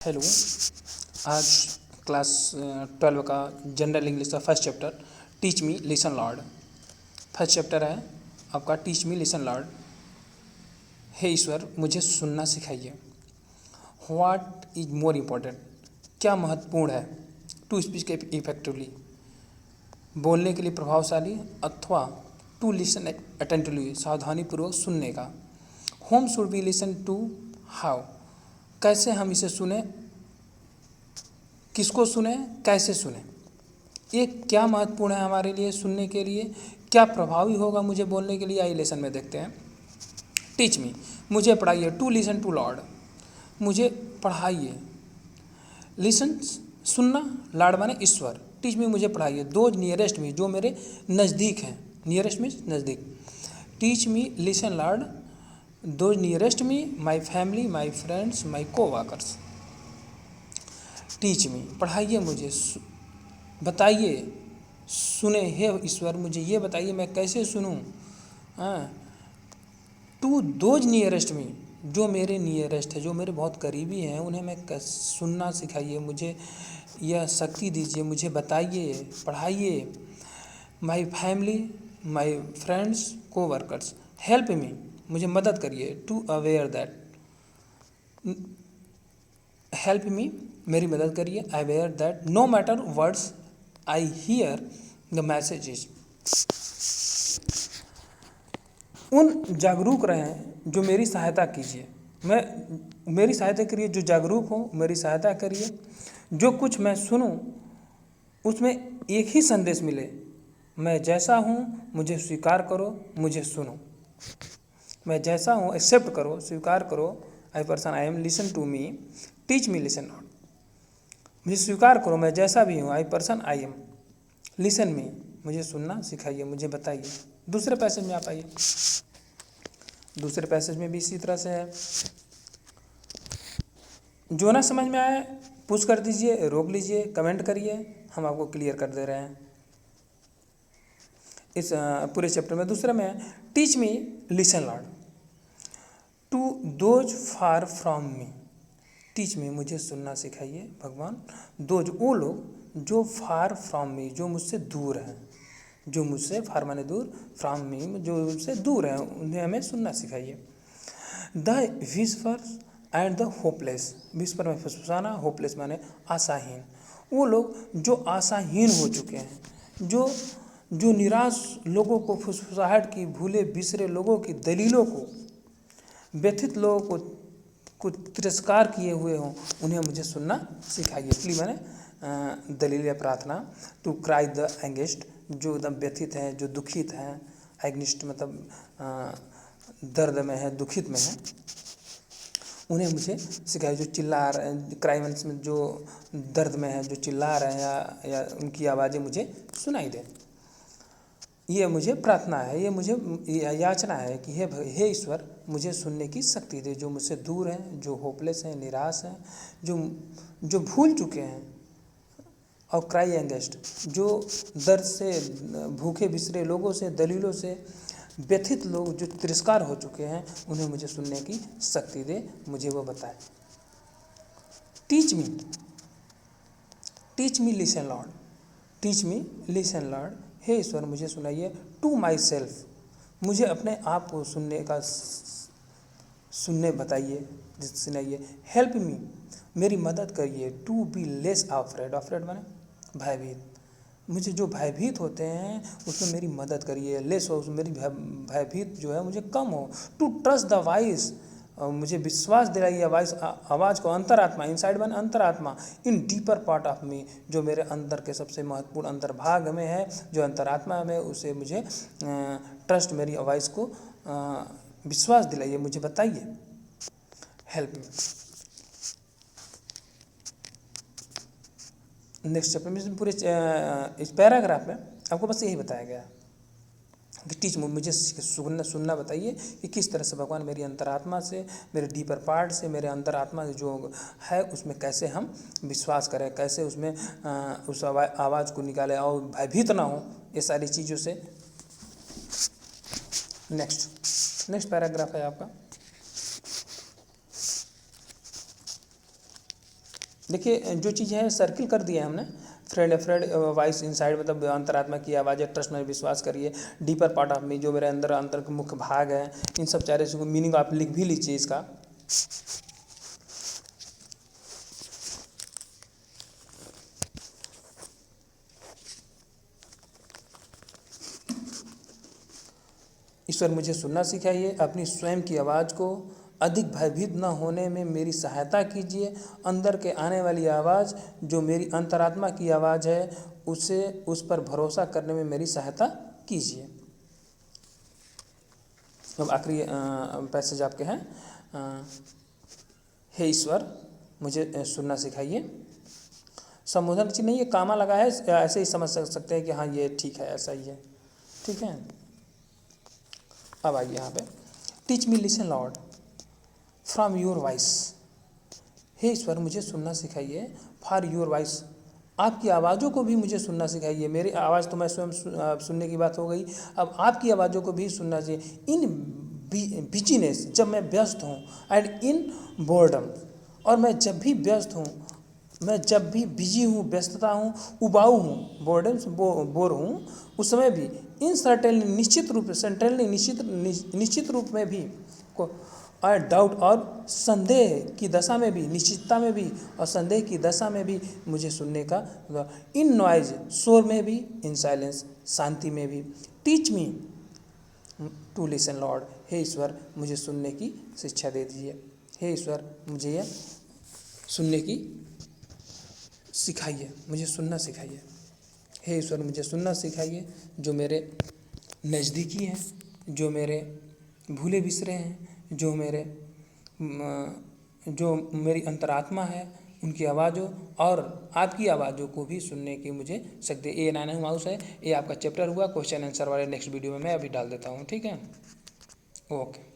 Hello. आज class 12 का general English का first chapter teach me listen Lord. First chapter है आपका टीच मी लिसन लॉर्ड। हे ईश्वर मुझे सुनना सिखाइए। व्हाट इज मोर इम्पोर्टेंट, क्या महत्वपूर्ण है टू स्पीच इफेक्टिवली, बोलने के लिए प्रभावशाली, अथवा टू लिसन अटेंटिवली, सावधानीपूर्वक सुनने का। Home should be listen to, how, कैसे हम इसे सुने, किसको सुने, कैसे सुने। ये क्या महत्वपूर्ण है हमारे लिए सुनने के लिए, क्या प्रभावी होगा मुझे बोलने के लिए, आई लेसन में देखते हैं। टीच मी, मुझे पढ़ाइए। टू लिसन टू लॉर्ड, मुझे पढ़ाइए। लिसन सुनना, लॉर्ड माने ईश्वर। टीच मी मुझे पढ़ाइए। दो नियरेस्ट मी, जो मेरे नज़दीक हैं। नियरेस्ट मीन्स नज़दीक। Teach me listen lord, those nearest me, my family, my friends, my coworkers. Teach me, पढ़ाइए मुझे, बताइए, सुने। हे ईश्वर मुझे ये बताइए मैं कैसे सुनूं। टू दोज नियरेस्ट मी, जो मेरे नियरेस्ट है, जो मेरे बहुत करीबी हैं, उन्हें मैं सुनना सिखाइए। मुझे यह शक्ति दीजिए, मुझे बताइए, पढ़ाइए। My family, my friends, coworkers. Help me, मुझे मदद करिए। To aware that, help me, मेरी मदद करिए। I aware that no matter words I hear the messages, उन जागरूक रहें जो मेरी सहायता कीजिए। मेरी सहायता करिए, जो जागरूक हो मेरी सहायता करिए। जो कुछ मैं सुनूं उसमें एक ही संदेश मिले, मैं जैसा हूँ मुझे स्वीकार करो, मुझे सुनो। मैं जैसा हूँ एक्सेप्ट करो, स्वीकार करो। I person I am, listen to me, teach me listen not, मुझे स्वीकार करो मैं जैसा भी हूँ। I person I am, listen me, मुझे सुनना सिखाइए, मुझे बताइए। दूसरे पैसेज में आप आइए। दूसरे पैसेज में भी इसी तरह से है। जो ना समझ में आए पूछ कर दीजिए, रोक लीजिए, कमेंट करिए, हम आपको क्लियर कर दे रहे हैं इस पूरे चैप्टर में। दूसरे में teach me listen lord to those far from me. Teach me, मुझे सुनना सिखाइए भगवान। दोज, वो लोग, जो फार फ्रॉम मी, जो मुझसे दूर हैं, जो मुझसे, फार माने दूर, फ्रॉम मी जो मुझसे दूर हैं, उन्हें हमें सुनना सिखाइए। The whispers and the hopeless, whisper में फुसफुसाना, होपलेस माने आशाहीन। वो लोग जो आशाहीन हो चुके हैं, जो निराश लोगों को, फुसफुसाहट की, भूले बिसरे लोगों की दलीलों को, व्यथित लोगों को तिरस्कार किए हुए हों, उन्हें मुझे सुनना सिखाइए। प्ली माने दलील या प्रार्थना। टू क्राई द एंगेस्ट, जो एकदम व्यथित हैं, जो दुखित हैं। एग्निस्ट मतलब दर्द में है, दुखित में है, उन्हें मुझे सिखाइए। जो चिल्ला रहे हैं, क्राई में जो दर्द में है, जो चिल्ला रहे हैं, या उनकी आवाज़ें मुझे सुनाई दें। ये मुझे प्रार्थना है, ये मुझे याचना है कि हे ईश्वर मुझे सुनने की शक्ति दे। जो मुझसे दूर हैं, जो होपलेस हैं, निराश हैं, जो भूल चुके हैं। और क्राई एंगेस्ट, जो दर्द से, भूखे बिसरे लोगों से, दलीलों से व्यथित लोग, जो तिरस्कार हो चुके हैं, उन्हें मुझे सुनने की शक्ति दे, मुझे वो बताए। Teach me listen lord, teach me listen lord, हे ईश्वर मुझे सुनाइए। टू माई सेल्फ, मुझे अपने आप को सुनने बताइए, सुनाइए। हेल्प मी, मेरी मदद करिए। To be less afraid, afraid माने भयभीत, मुझे जो भयभीत होते हैं उसमें मेरी मदद करिए। लेस हो, मेरी भयभीत जो है मुझे कम हो। टू ट्रस्ट द वॉइस, मुझे विश्वास दिलाइए आवाज़ को। अंतरात्मा, इनसाइड माने अंतरात्मा। इन डीपर पार्ट ऑफ मी, जो मेरे अंदर के सबसे महत्वपूर्ण अंतर्भाग में है, जो अंतरात्मा में, उसे मुझे ट्रस्ट, मेरी आवाज़ को विश्वास दिलाइए, मुझे बताइए। Help me. नेक्स्ट चैप्टर में पूरे इस पैराग्राफ में आपको बस यही बताया गया कि टीच, मुझे सुनना बताइए कि किस तरह से भगवान मेरी अंतरात्मा से, मेरे डीपर पार्ट से, मेरे अंतरात्मा से जो है उसमें कैसे हम विश्वास करें, कैसे उसमें उस आवाज़ को निकालें और भयभीत ना हो, ये सारी चीज़ों से। नेक्स्ट पैराग्राफ है आपका देखिए जो चीज़ है सर्किल कर दिया है हमने। फ्रेड वॉइस इनसाइड मतलब अंतरात्मा की आवाज़ है, ट्रस्ट में विश्वास करिए, डीपर पार्ट ऑफ मी जो मेरे अंदर के मुख्य भाग है, इन सब चारों चीज़ों को मीनिंग आप लिख भी लीजिए इसका। ईश्वर मुझे सुनना सिखाइए, अपनी स्वयं की आवाज़ को अधिक भयभीत न होने में मेरी सहायता कीजिए, अंदर के आने वाली आवाज़ जो मेरी अंतरात्मा की आवाज़ है उस पर भरोसा करने में मेरी सहायता कीजिए। अब आखिरी पैसेज आपके हैं, हे ईश्वर मुझे सुनना सिखाइए। संबोधन की नहीं, ये कामा लगा है, ऐसे ही समझ सकते हैं कि हाँ ये ठीक है, ऐसा ही है, ठीक है। अब आइए यहाँ पे, teach me listen lord from your voice. हे ईश्वर मुझे सुनना सिखाइए, फॉर योर वॉइस, आपकी आवाज़ों को भी मुझे सुनना सिखाइए। मेरी आवाज़ तो मैं स्वयं सुनने की बात हो गई, अब आपकी आवाज़ों को भी सुनना चाहिए। इन बिजीनेस, जब मैं व्यस्त हूँ, एंड इन बोर्डम, और मैं जब भी व्यस्त हूँ, मैं जब भी बिजी हूँ, व्यस्तता हूँ, उबाऊ हूँ, बोर्डम से बोर हूँ, उस समय भी इन सर्टेनली निश्चित रूप में भी को और डाउट और संदेह की दशा में भी, निश्चितता में भी और संदेह की दशा में भी मुझे सुनने का, इन नॉइज शोर में भी, इन साइलेंस शांति में भी, teach me to listen lord. हे ईश्वर मुझे सुनने की शिक्षा दे दीजिए। हे ईश्वर मुझे यह सुनने की सिखाइए, मुझे सुनना सिखाइए। हे ईश्वर मुझे सुनना सिखाइए, जो मेरे नज़दीकी हैं, जो मेरे भूले बिसरे हैं, जो मेरी अंतरात्मा है, उनकी आवाज़ों और आपकी आवाज़ों को भी सुनने की मुझे शक्ति। ये नाना माउस है, ये आपका चैप्टर हुआ। क्वेश्चन आंसर वाले नेक्स्ट वीडियो में मैं अभी डाल देता हूँ, ठीक है। ओके।